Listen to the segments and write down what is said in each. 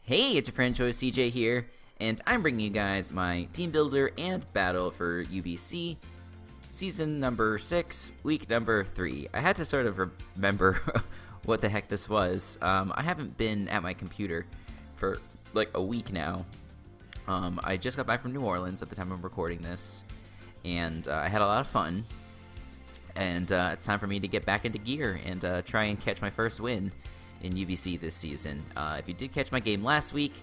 Hey, it's your friend Choice CJ here, and I'm bringing you guys my team builder and battle for UBC, season number 6, week number 3. I had to sort of remember what the heck this was. I haven't been at my computer for like a week now. I just got back from New Orleans at the time I'm recording this, and I had a lot of fun. And it's time for me to get back into gear and try and catch my first win in UBC this season. If you did catch my game last week,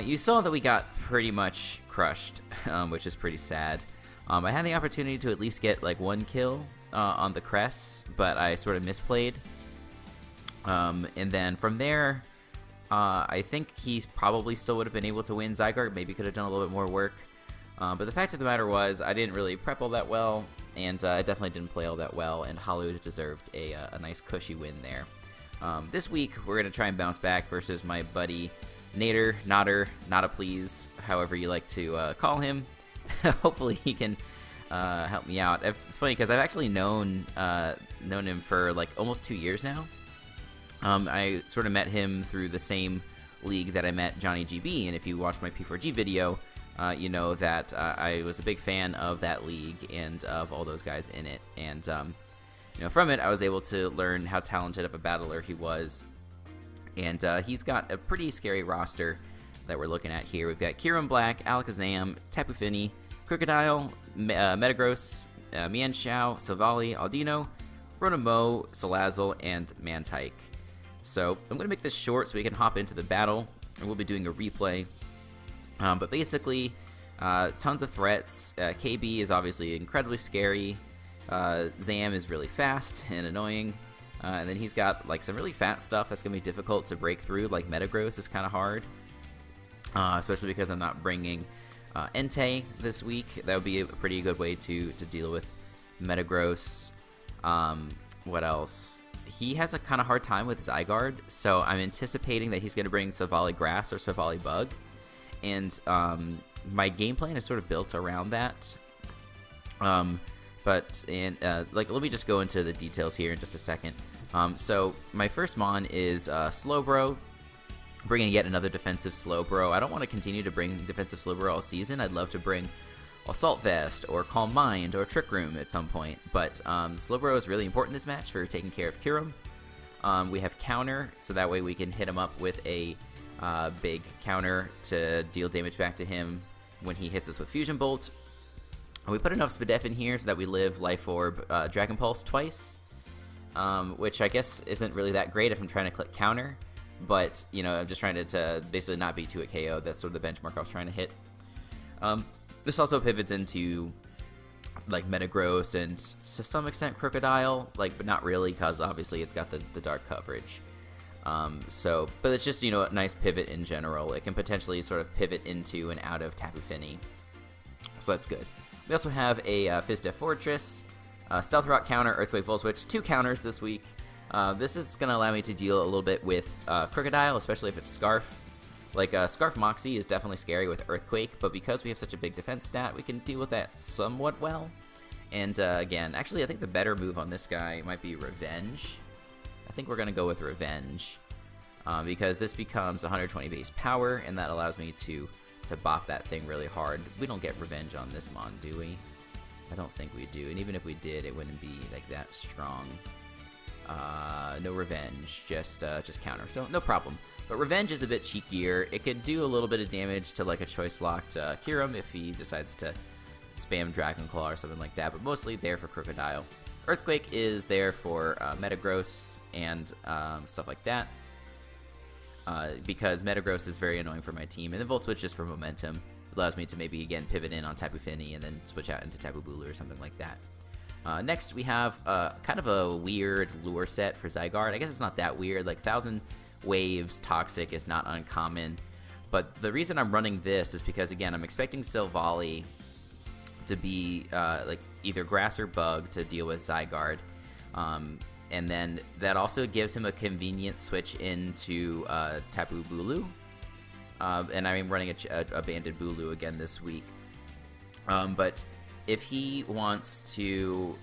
you saw that we got pretty much crushed, which is pretty sad. I had the opportunity to at least get like one kill on the crests, but I sort of misplayed. And then from there, I think he probably still would have been able to win. Zygarde maybe could have done a little bit more work. But the fact of the matter was, I didn't really prep all that well, and I definitely didn't play all that well, and Hollow deserved a nice cushy win there. This week, we're going to try and bounce back versus my buddy Nader, Nada please, however you like to call him. Hopefully he can help me out. It's funny because I've actually known him for like almost 2 years now. I sort of met him through the same league that I met Johnny GB, and if you watched my P4G video, you know that I was a big fan of that league and of all those guys in it, and from it I was able to learn how talented of a battler he was, and he's got a pretty scary roster that we're looking at here. We've got Kyurem Black, Alakazam, Tapu Fini, Crocodile, Metagross, Mienshao, Silvally, Aldino, Ronimo, Salazzle, and Mantike. So I'm going to make this short so we can hop into the battle, and we'll be doing a replay. But basically, tons of threats. KB is obviously incredibly scary. Zam is really fast and annoying. And then he's got like some really fat stuff that's going to be difficult to break through, like Metagross is kind of hard. Especially because I'm not bringing Entei this week. That would be a pretty good way to deal with Metagross. What else? He has a kind of hard time with Zygarde, so I'm anticipating that he's going to bring Silvally Grass or Silvally Bug. And my game plan is sort of built around that. Let me just go into the details here in just a second. So my first mon is Slowbro, bringing yet another defensive Slowbro. I don't want to continue to bring defensive Slowbro all season. I'd love to bring Assault Vest or Calm Mind or Trick Room at some point, but Slowbro is really important in this match for taking care of Kyurem. We have Counter, so that way we can hit him up with a big counter to deal damage back to him when he hits us with Fusion Bolt. We put enough Spadef in here so that we live Life Orb Dragon Pulse twice, which I guess isn't really that great if I'm trying to click counter, but I'm just trying to basically not be 2 at KO. That's sort of the benchmark I was trying to hit. This also pivots into like Metagross and to some extent Crocodile, but not really, because obviously it's got the dark coverage. But it's just, a nice pivot in general. It can potentially sort of pivot into and out of Tapu Fini. So that's good. We also have a Fizdef Fortress, Stealth Rock counter, Earthquake Full Switch, 2 counters this week. This is going to allow me to deal a little bit with Crocodile, especially if it's Scarf. Scarf Moxie is definitely scary with Earthquake, but because we have such a big defense stat, we can deal with that somewhat well. And again, actually I think the better move on this guy might be Revenge. I think we're going to go with Revenge, because this becomes 120 base power, and that allows me to bop that thing really hard. We don't get Revenge on this mon, do we? I don't think we do, and even if we did, it wouldn't be like that strong. No Revenge, just counter, so no problem. But Revenge is a bit cheekier. It could do a little bit of damage to like a choice-locked Kyurem if he decides to spam Dragon Claw or something like that, but mostly there for Crocodile. Earthquake is there for Metagross and stuff like that, because Metagross is very annoying for my team, and then Volt Switch just for momentum. It allows me to maybe again pivot in on Tapu Fini and then switch out into Tapu Bulu or something like that. Next we have kind of a weird lure set for Zygarde. I guess it's not that weird. Like 1,000 Waves Toxic is not uncommon, but the reason I'm running this is because again I'm expecting Silvally to be like either Grass or Bug to deal with Zygarde, and then that also gives him a convenient switch into Tapu Bulu, and I'm running a Banded Bulu again this week. But if he wants to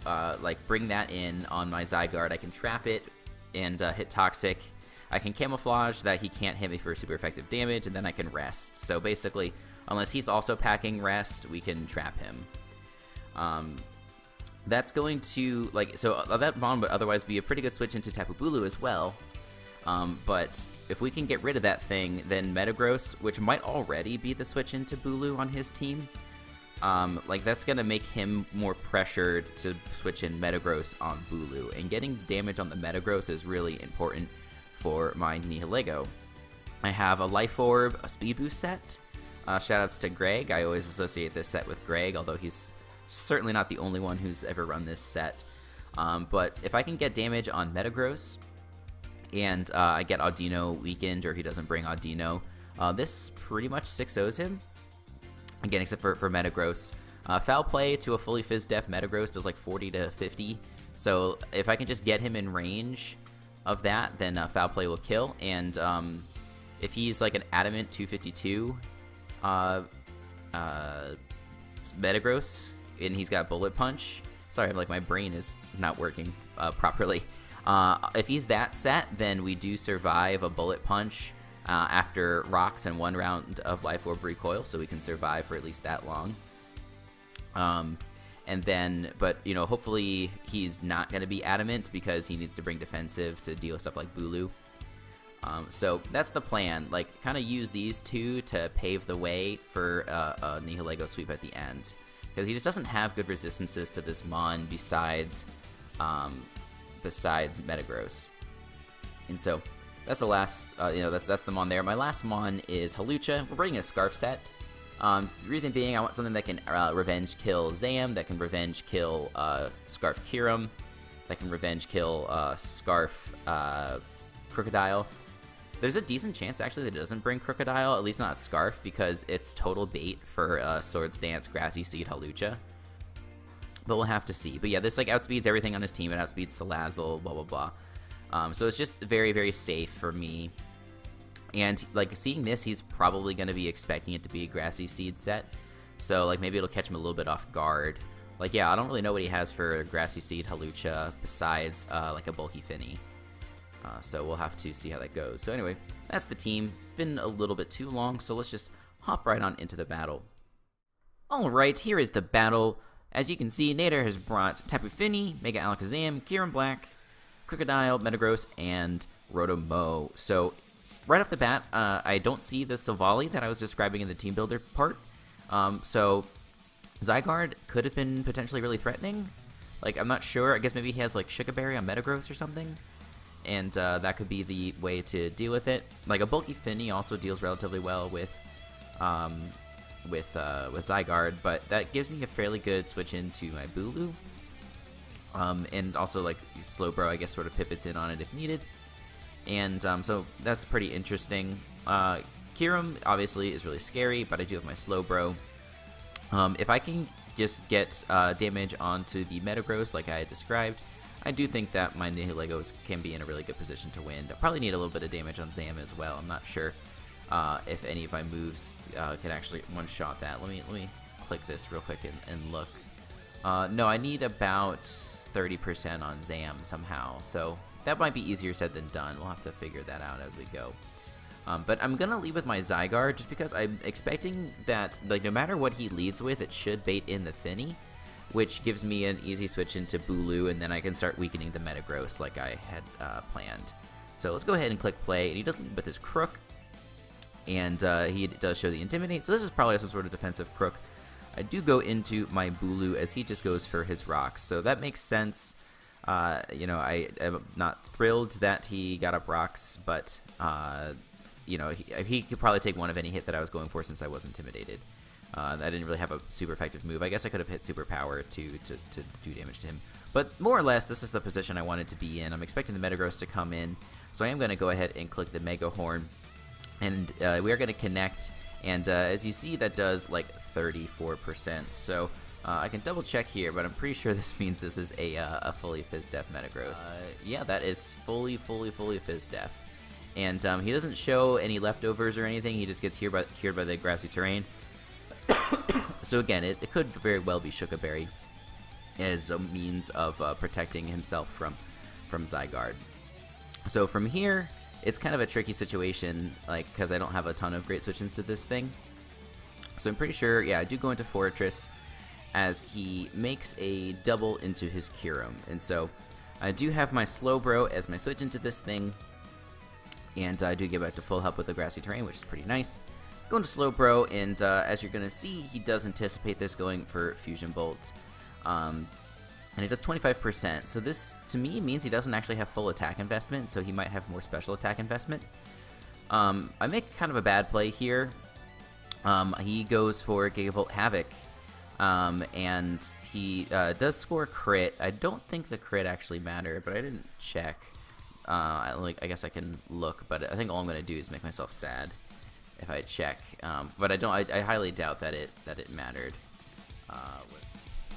bring that in on my Zygarde, I can trap it and hit Toxic. I can camouflage that he can't hit me for super effective damage, and then I can rest. So basically, unless he's also packing rest, we can trap him. That's going to, like, so that Mon would otherwise be a pretty good switch into Tapu Bulu as well. But if we can get rid of that thing, then Metagross, which might already be the switch into Bulu on his team, like, that's going to make him more pressured to switch in Metagross on Bulu. And getting damage on the Metagross is really important for my Nihilego. I have a Life Orb, a Speed Boost set. Shoutouts to Greg. I always associate this set with Greg, although he's certainly not the only one who's ever run this set. But if I can get damage on Metagross, and I get Audino weakened, or he doesn't bring Audino, this pretty much 6-0s him. Again, except for Metagross. Foul Play to a fully Fizz-Def Metagross does like 40 to 50. So if I can just get him in range of that, then Foul Play will kill. And if he's like an Adamant 252 Metagross, and he's got Bullet Punch, sorry, like my brain is not working properly. If he's that set, then we do survive a Bullet Punch after rocks and 1 round of Life Orb Recoil, so we can survive for at least that long. And then, but, you know, hopefully he's not going to be Adamant because he needs to bring defensive to deal with stuff like Bulu. So that's the plan, like, kind of use these two to pave the way for a Nihilego sweep at the end. Because he just doesn't have good resistances to this Mon besides Metagross. And so that's the last, that's the Mon there. My last Mon is Hawlucha. We're bringing a Scarf set. The reason being, I want something that can revenge kill Zam, that can revenge kill Scarf Kyurem, that can revenge kill Scarf Crocodile. There's a decent chance, actually, that it doesn't bring Crocodile, at least not Scarf, because it's total bait for Swords Dance, Grassy Seed, Hawlucha. But we'll have to see. But yeah, this like outspeeds everything on his team. It outspeeds Salazzle, blah, blah, blah. So it's just very, very safe for me. And like seeing this, he's probably going to be expecting it to be a Grassy Seed set. So like maybe it'll catch him a little bit off guard. Like, yeah, I don't really know what he has for Grassy Seed, Hawlucha, besides like a bulky Finny. So we'll have to see how that goes. So anyway, that's the team. It's been a little bit too long, so let's just hop right on into the battle. Alright, here is the battle. As you can see, Nader has brought Tapu Fini, Mega Alakazam, Kyurem Black, Crocodile, Metagross, and Rotom-Mow. So right off the bat, I don't see the Silvally that I was describing in the team builder part. So Zygarde could have been potentially really threatening. Like, I'm not sure. I guess maybe he has like Sugar Berry on Metagross or something. And that could be the way to deal with it. Like a bulky Finny also deals relatively well with Zygarde, but that gives me a fairly good switch into my Bulu. And also like Slowbro, I guess, sort of pivots in on it if needed. And so that's pretty interesting. Kyurem obviously is really scary, but I do have my Slowbro. If I can just get damage onto the Metagross like I had described, I do think that my Nihilegos can be in a really good position to win. I probably need a little bit of damage on Zam as well. I'm not sure if any of my moves can actually one-shot that. Let me click this real quick and look. No, I need about 30% on Zam somehow, so that might be easier said than done. We'll have to figure that out as we go. But I'm going to lead with my Zygarde just because I'm expecting that, like, no matter what he leads with, it should bait in the Finny, which gives me an easy switch into Bulu, and then I can start weakening the Metagross like I had planned. So let's go ahead and click play, and he does lead with his Crook, and he does show the Intimidate, so this is probably some sort of defensive Crook. I do go into my Bulu as he just goes for his rocks, so that makes sense. You know, I am not thrilled that he got up rocks, but you know, he could probably take one of any hit that I was going for since I was intimidated. I didn't really have a super effective move. I guess I could have hit super power to do damage to him. But more or less, this is the position I wanted to be in. I'm expecting the Metagross to come in, so I am going to go ahead and click the Mega Horn, and we are going to connect. And as you see, that does like 34%. So I can double check here, but I'm pretty sure this means this is a fully Fizz-Def Metagross. Yeah, that is fully Fizz-Def. And he doesn't show any leftovers or anything. He just gets cured by the grassy terrain. So again, it could very well be Sugar Berry as a means of protecting himself from Zygarde. So from here, it's kind of a tricky situation, like, because I don't have a ton of great switch-ins to this thing. So I'm pretty sure, yeah, I do go into Fortress as he makes a double into his Kyurem. And so I do have my Slowbro as my switch into this thing, and I do get back to full health with the grassy terrain, which is pretty nice. Going to Slowbro, and as you're going to see, he does anticipate this going for Fusion Bolt. And it does 25%, so this, to me, means he doesn't actually have full attack investment, so he might have more special attack investment. I make kind of a bad play here. He goes for Gigavolt Havoc, and he does score crit. I don't think the crit actually mattered, but I didn't check. I guess I can look, but I think all I'm going to do is make myself sad if I check. But I highly doubt that it mattered.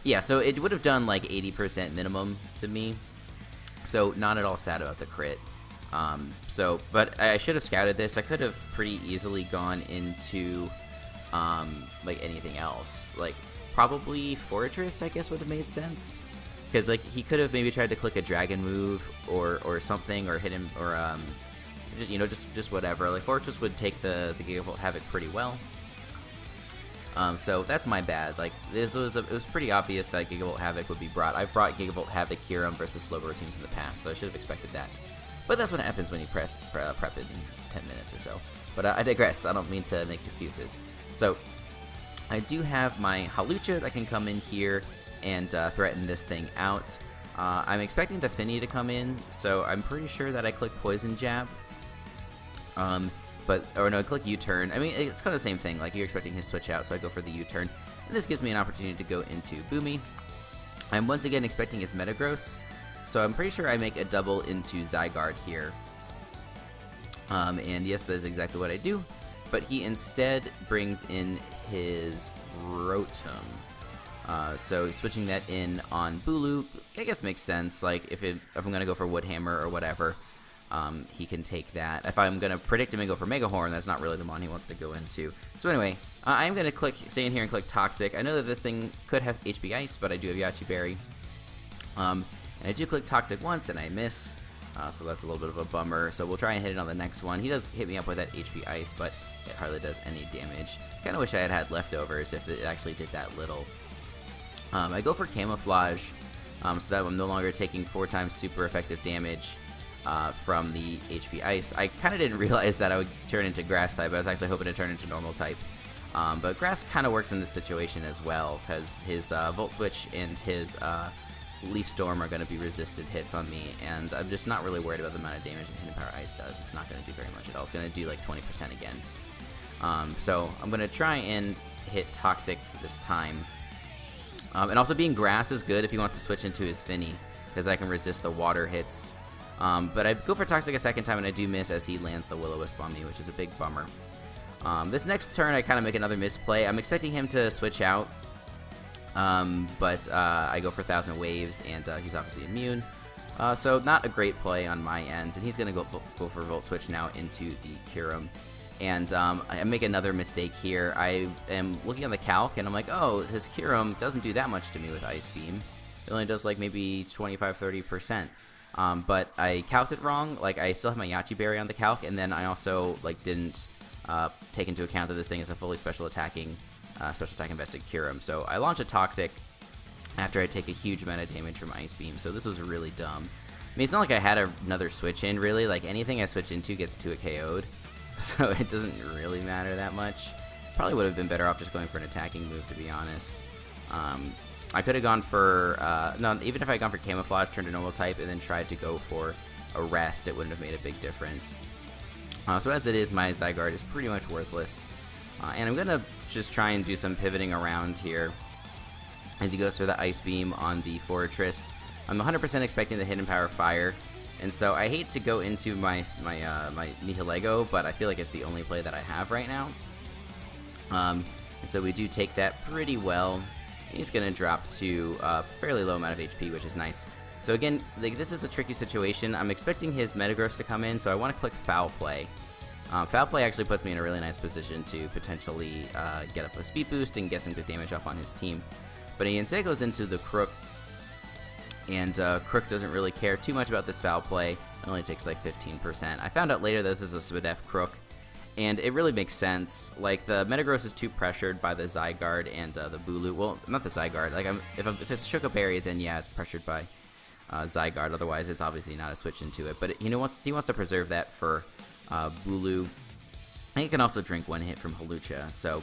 Yeah, so it would have done like 80% minimum to me, so not at all sad about the crit. But I should have scouted this. I could have pretty easily gone into like anything else, like probably Fortress, I guess would have made sense, because like he could have maybe tried to click a dragon move or something, or hit him, or just whatever. Like Fortress would take the Gigavolt Havoc pretty well. So that's my bad. Like it was pretty obvious that Gigavolt Havoc would be brought. I've brought Gigavolt Havoc Kyurem versus Slowbro teams in the past, so I should have expected that. But that's what happens when you prep in 10 minutes or so. But I digress. I don't mean to make excuses. So I do have my Halucha that can come in here and threaten this thing out. I'm expecting the Finny to come in, so I'm pretty sure that I click Poison Jab. I click U-turn. I mean, it's kind of the same thing. Like, you're expecting his switch out, so I go for the U-turn. And this gives me an opportunity to go into Boomy. I'm once again expecting his Metagross, so I'm pretty sure I make a double into Zygarde here. And yes, that is exactly what I do. But he instead brings in his Rotom. So switching that in on Bulu, I guess makes sense. Like, if I'm going to go for Wood Hammer or whatever, he can take that. If I'm going to predict him and go for Mega Horn, that's not really the mon he wants to go into. So anyway, I'm going to stay in here and click Toxic. I know that this thing could have HP Ice, but I do have Yachi Berry. And I do click Toxic once, and I miss. So that's a little bit of a bummer. So we'll try and hit it on the next one. He does hit me up with that HP Ice, but it hardly does any damage. Kind of wish I had leftovers if it actually did that little. I go for Camouflage, so that I'm no longer taking 4 times super effective damage from the HP Ice. I kind of didn't realize that I would turn into Grass type. I was actually hoping to turn into Normal type. But Grass kind of works in this situation as well, because his Volt Switch and his Leaf Storm are going to be resisted hits on me, and I'm just not really worried about the amount of damage that Hidden Power Ice does. It's not going to do very much at all. It's going to do like 20% again. So I'm going to try and hit Toxic this time. And also being Grass is good if he wants to switch into his Finny, because I can resist the water hits. But I go for Toxic a second time, and I do miss as he lands the Will-O-Wisp on me, which is a big bummer. This next turn, I kind of make another misplay. I'm expecting him to switch out, but I go for 1,000 Waves, and he's obviously immune. So not a great play on my end, and he's going to go for Volt Switch now into the Kyurem. And I make another mistake here. I am looking at the calc, and I'm like, oh, his Kyurem doesn't do that much to me with Ice Beam. It only does like maybe 25-30%. But I calced it wrong. Like, I still have my Yachi Berry on the calc, and then I also like didn't take into account that this thing is a fully special attack invested Kyurem. So I launch a Toxic after I take a huge amount of damage from Ice Beam. So this was really dumb. I mean, it's not like I had another switch in, really. Like, anything I switch into gets 2 KO'd. So it doesn't really matter that much. Probably would have been better off just going for an attacking move, to be honest. I could have gone for, no, even if I had gone for Camouflage, turned to Normal type, and then tried to go for a Rest, it wouldn't have made a big difference. So as it is, my Zygarde is pretty much worthless. And I'm going to just try and do some pivoting around here as he goes for the Ice Beam on the Fortress. I'm 100% expecting the Hidden Power Fire, and so I hate to go into my Nihilego, but I feel like it's the only play that I have right now. And so we do take that pretty well. He's going to drop to a fairly low amount of HP, which is nice. So again, like, this is a tricky situation. I'm expecting his Metagross to come in, so I want to click Foul Play. Foul Play actually puts me in a really nice position to potentially get up a speed boost and get some good damage off on his team. But he instead goes into the Crook, and Crook doesn't really care too much about this Foul Play. It only takes like 15%. I found out later this is a Spadef Crook, and it really makes sense. Like, the Metagross is too pressured by the Zygarde and the Bulu. Well, not the Zygarde. Like, if it's Shuka Berry, then yeah, it's pressured by Zygarde. Otherwise, it's obviously not a switch into it. But he wants to preserve that for Bulu. And he can also drink one hit from Hawlucha. So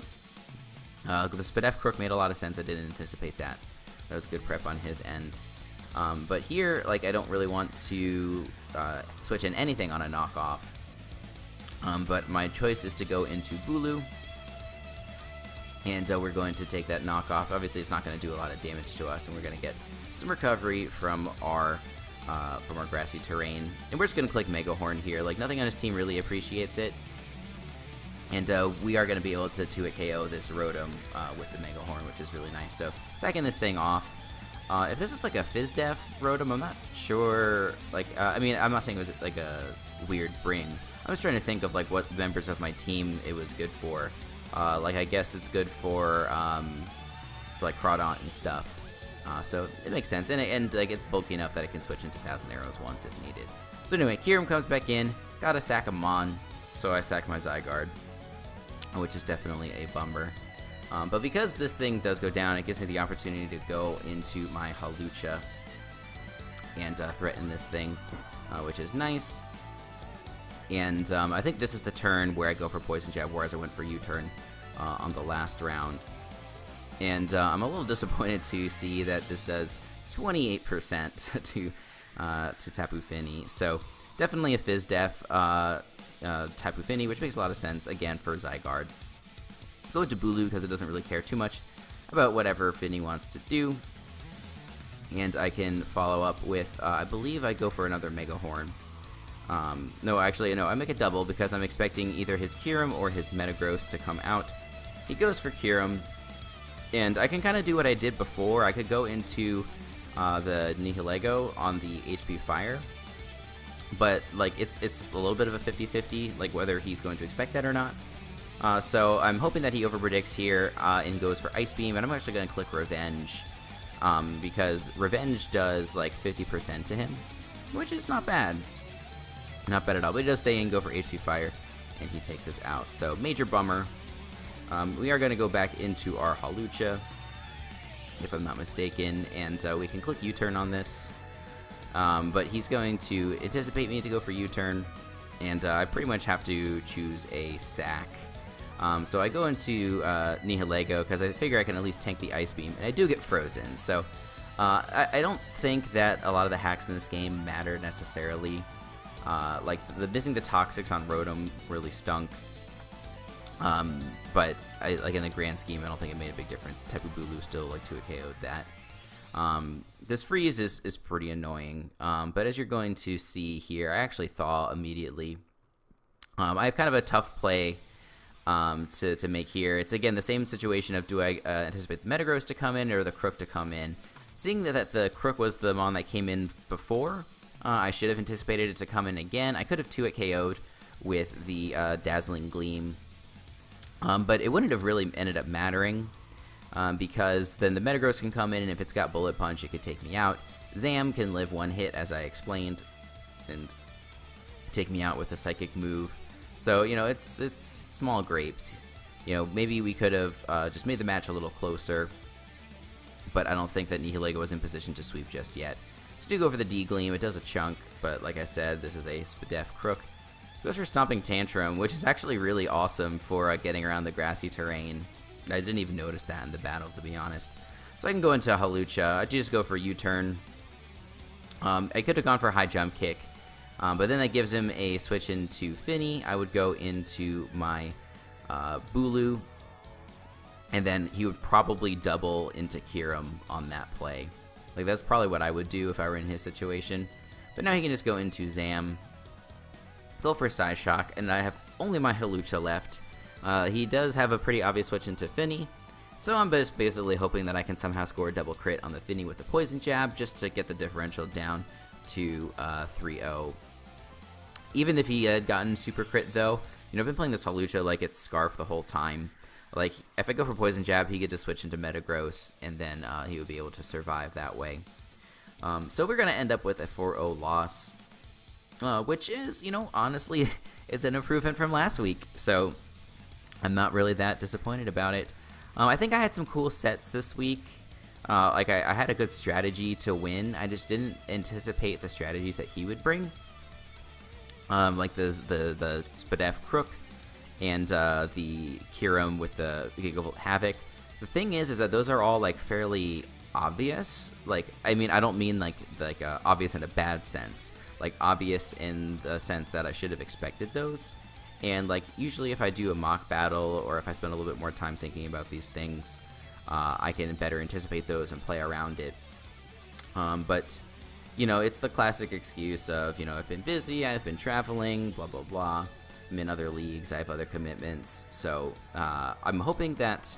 the Spadef Crook made a lot of sense. I didn't anticipate that. That was good prep on his end. But here, like, I don't really want to switch in anything on a knockoff. But my choice is to go into Bulu, and we're going to take that knockoff. Obviously, it's not going to do a lot of damage to us, and we're going to get some recovery from our grassy terrain. And we're just going to click Mega Horn here. Like, nothing on his team really appreciates it, and we are going to be able to 2-hit KO this Rotom with the Mega Horn, which is really nice. So, sacking this thing off. If this is like a Fizdef Rotom, I'm not sure. Like, I mean, I'm not saying it was like a weird bring. I was trying to think of like what members of my team it was good for. Like, I guess it's good for like Crawdaunt and stuff. So it makes sense, and like it's bulky enough that it can switch into Thousand Arrows once if needed. So anyway, Kyurem comes back in. Gotta sack a Mon, so I sack my Zygarde, which is definitely a bummer. But because this thing does go down, it gives me the opportunity to go into my Hawlucha and threaten this thing, which is nice. And I think this is the turn where I go for Poison Jab, whereas I went for U-turn on the last round. And I'm a little disappointed to see that this does 28% to Tapu Fini. So definitely a Fizdef Tapu Fini, which makes a lot of sense, again, for Zygarde. Go into Bulu because it doesn't really care too much about whatever Fini wants to do. And I can follow up with, I believe I go for another Mega Horn. No, actually, no, I make a double because I'm expecting either his Kyurem or his Metagross to come out. He goes for Kyurem, and I can kind of do what I did before. I could go into the Nihilego on the HP Fire, but like it's a little bit of a 50-50, like whether he's going to expect that or not. So I'm hoping that he overpredicts here and goes for Ice Beam, and I'm actually going to click Revenge because Revenge does like 50% to him, which is not bad. Not bad at all, but he does stay in, go for HP Fire, and he takes us out. So, major bummer. We are going to go back into our Hawlucha, if I'm not mistaken, and we can click U-turn on this. But he's going to anticipate me to go for U-turn, and I pretty much have to choose a sack. So I go into Nihilego, because I figure I can at least tank the Ice Beam, and I do get frozen. So, I don't think that a lot of the hacks in this game matter necessarily. Like, missing the Toxics on Rotom really stunk. But like in the grand scheme, I don't think it made a big difference. Tapu Bulu still like 2 KO'd that. This freeze is pretty annoying. But as you're going to see here, I actually thaw immediately. I have kind of a tough play to make here. It's again the same situation of do I anticipate the Metagross to come in or the Crook to come in. Seeing that the Crook was the Mon that came in before, I should have anticipated it to come in again. I could have 2-hit KO'd with the Dazzling Gleam, but it wouldn't have really ended up mattering because then the Metagross can come in, and if it's got Bullet Punch, it could take me out. Zam can live one hit, as I explained, and take me out with a Psychic move. So, you know, it's small grapes. You know, maybe we could have just made the match a little closer, but I don't think that Nihilego was in position to sweep just yet. So do go for the D-Gleam. It does a chunk, but like I said, this is a Spadef Crook. Goes for Stomping Tantrum, which is actually really awesome for getting around the grassy terrain. I didn't even notice that in the battle, to be honest. So I can go into Hawlucha. I just go for U-turn. I could have gone for a high jump kick, but then that gives him a switch into Fini. I would go into my Bulu, and then he would probably double into Kyurem on that play. Like, that's probably what I would do if I were in his situation. But now he can just go into Zam, go for Side Shock, and I have only my Hawlucha left. He does have a pretty obvious switch into Fini, so I'm just basically hoping that I can somehow score a double crit on the Fini with the Poison Jab, just to get the differential down to 3-0. Even if he had gotten Super Crit, though, you know, I've been playing this Hawlucha like it's Scarf the whole time. Like, if I go for Poison Jab, he gets to switch into Metagross, and then he would be able to survive that way. So we're going to end up with a 4-0 loss. which is, honestly, it's an improvement from last week. So I'm not really that disappointed about it. I think I had some cool sets this week. I had a good strategy to win. I just didn't anticipate the strategies that he would bring. Like the Spadef Crook and the Kiram with the Gigavolt Havoc. The thing is that those are all like fairly obvious. Like, I mean, I don't mean like obvious in a bad sense. Like obvious in the sense that I should have expected those. And like usually if I do a mock battle or if I spend a little bit more time thinking about these things, I can better anticipate those and play around it. But it's the classic excuse of, I've been busy, I've been traveling, blah, blah, blah. I'm in other leagues, I have other commitments. So I'm hoping that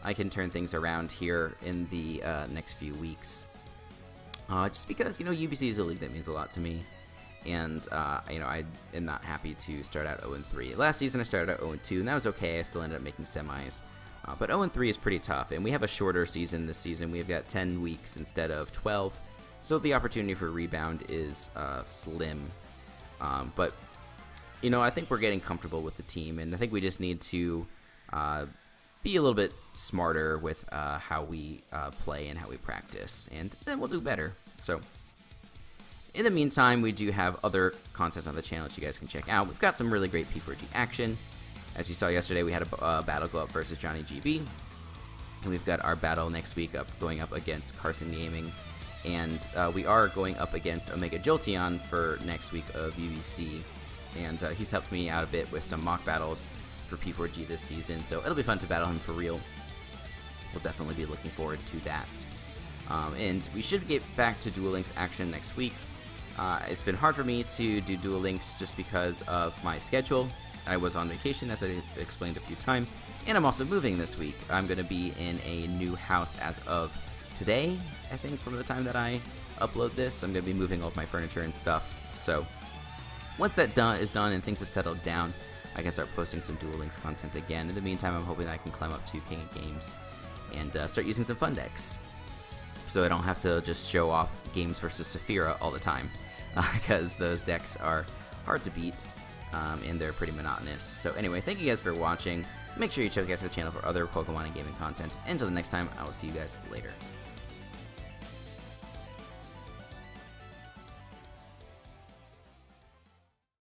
I can turn things around here in the next few weeks. Just because, UBC is a league that means a lot to me. And, I am not happy to start out 0-3. Last season I started out 0-2, and that was okay. I still ended up making semis. But 0-3 is pretty tough, and we have a shorter season this season. We've got 10 weeks instead of 12, so the opportunity for rebound is slim. But, I think we're getting comfortable with the team, and I think we just need to be a little bit smarter with how we play and how we practice, and then we'll do better. So in the meantime, we do have other content on the channel that you guys can check out. We've got some really great P4G action. As you saw yesterday, we had a battle go up versus Johnny GB. And we've got our battle next week going up against Carson Gaming. And we are going up against Omega Jolteon for next week of UBC. And he's helped me out a bit with some mock battles for P4G this season. So it'll be fun to battle him for real. We'll definitely be looking forward to that. And we should get back to Duel Links action next week. It's been hard for me to do Duel Links just because of my schedule. I was on vacation, as I explained a few times, and I'm also moving this week. I'm going to be in a new house as of today, I think, from the time that I upload this. I'm going to be moving all of my furniture and stuff. So once that is done and things have settled down, I can start posting some Duel Links content again. In the meantime, I'm hoping that I can climb up to King of Games and start using some fun decks, so I don't have to just show off Games versus Saphira all the time. Because those decks are hard to beat, and they're pretty monotonous. So anyway, thank you guys for watching. Make sure you check out the channel for other Pokemon and gaming content. Until the next time, I will see you guys later.